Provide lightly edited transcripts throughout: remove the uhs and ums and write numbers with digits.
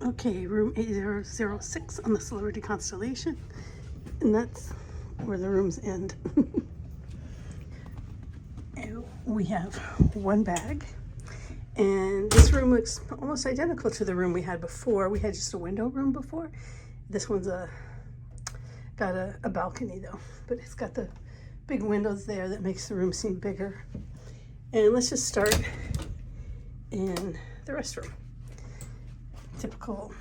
Okay, room 8006 on the Celebrity Constellation, and that's where the rooms end. And we have one bag, and this room looks almost identical to the room we had before. We had just a window room before. This one's got a balcony though, but it's got the big windows there that makes the room seem bigger. And let's just start in the restroom. Typical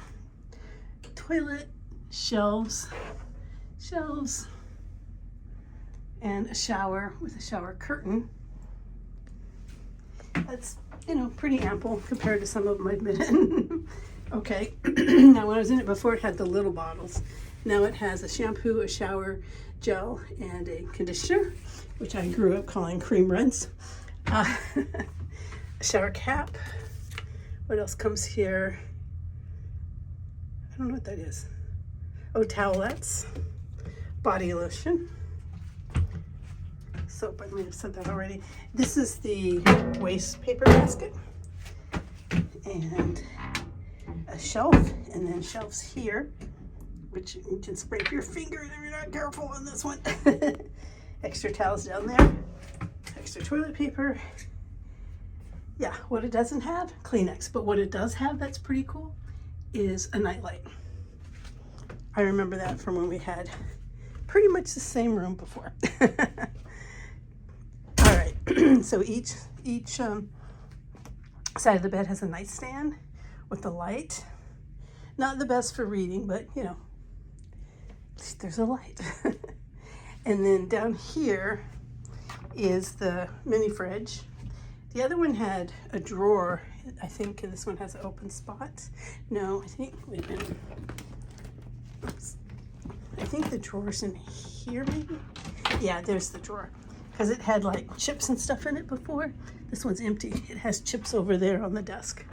toilet, shelves, and a shower with a shower curtain. That's, you know, pretty ample compared to some of them I've been in. Okay, now when I was in it before, it had the little bottles. Now it has a shampoo, a shower gel, and a conditioner, which I grew up calling cream rinse. A shower cap. What else comes here? I don't know what that is. Oh, towelettes, body lotion, soap. I may have said that already. This is the waste paper basket, and a shelf, and then shelves here, which you can scrape your finger if you're not careful on this one. Extra towels down there, extra toilet paper. Yeah, what it doesn't have, Kleenex, but what it does have that's pretty cool is a nightlight. I remember that from when we had pretty much the same room before. All right, so each side of the bed has a nightstand with a light. Not the best for reading, but you know, at least there's a light. And then down here is the mini fridge. The other one had a drawer, I think, and this one has an open spot. No, I think, wait a minute. Oops. I think the drawer's in here, maybe? Yeah, there's the drawer. Because it had like chips and stuff in it before. This one's empty. It has chips over there on the desk.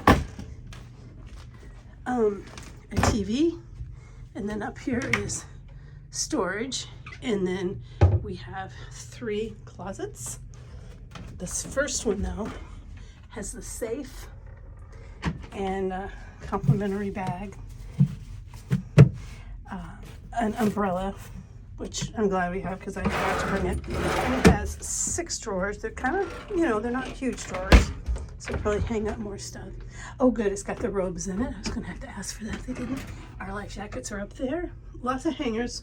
A TV, and then up here is storage, and then we have 3 closets. This first one though has the safe and a complimentary bag, an umbrella, which I'm glad we have because I forgot to bring it. And it has 6 drawers. They're kind of, you know, they're not huge drawers, so probably hang up more stuff. Oh good, it's got the robes in it. I was gonna have to ask for that, they didn't. Our life jackets are up there. Lots of hangers.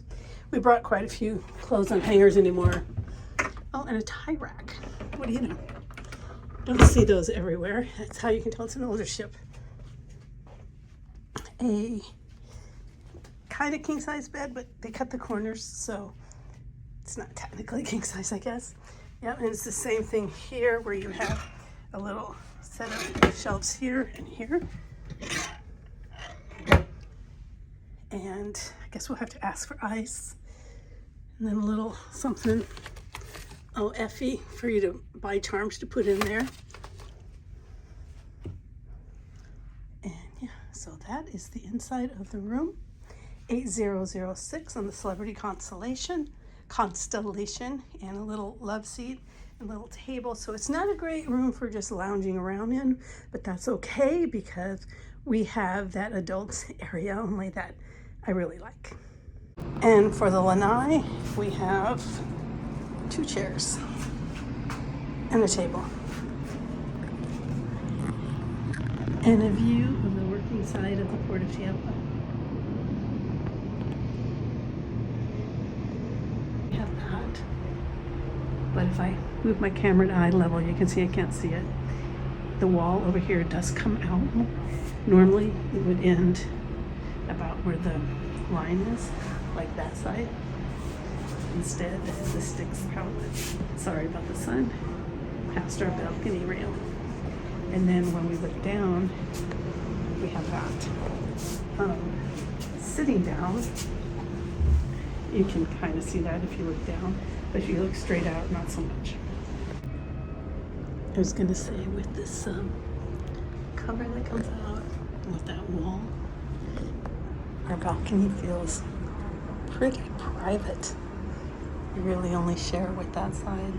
We brought quite a few clothes on hangers anymore. Oh, and a tie rack. What do you know? Don't see those everywhere. That's how you can tell it's an older ship. A kind of king size bed, but they cut the corners, so it's not technically king size, I guess. Yeah, and it's the same thing here where you have a little set of shelves here and here. And I guess we'll have to ask for ice. And then a little something, oh, Effie, for you to buy charms to put in there. And yeah, so that is the inside of the room. 8006 on the Celebrity Constellation, and a little love seat and little table. So it's not a great room for just lounging around in, but that's okay because we have that adults area only that I really like. And for the lanai, we have 2 chairs and a table. And a view of the working side of the Port of Tampa. We have that. But if I move my camera to eye level, you can see I can't see it. The wall over here does come out. Normally it would end about where the line is, like that side. Instead, this sticks out, sorry about the sun, past our balcony rail. And then when we look down, we have that. Sitting down, you can kind of see that if you look down, but if you look straight out, not so much. I was gonna say, with this cover that comes out, with that wall, our balcony feels pretty private. You really only share with that side.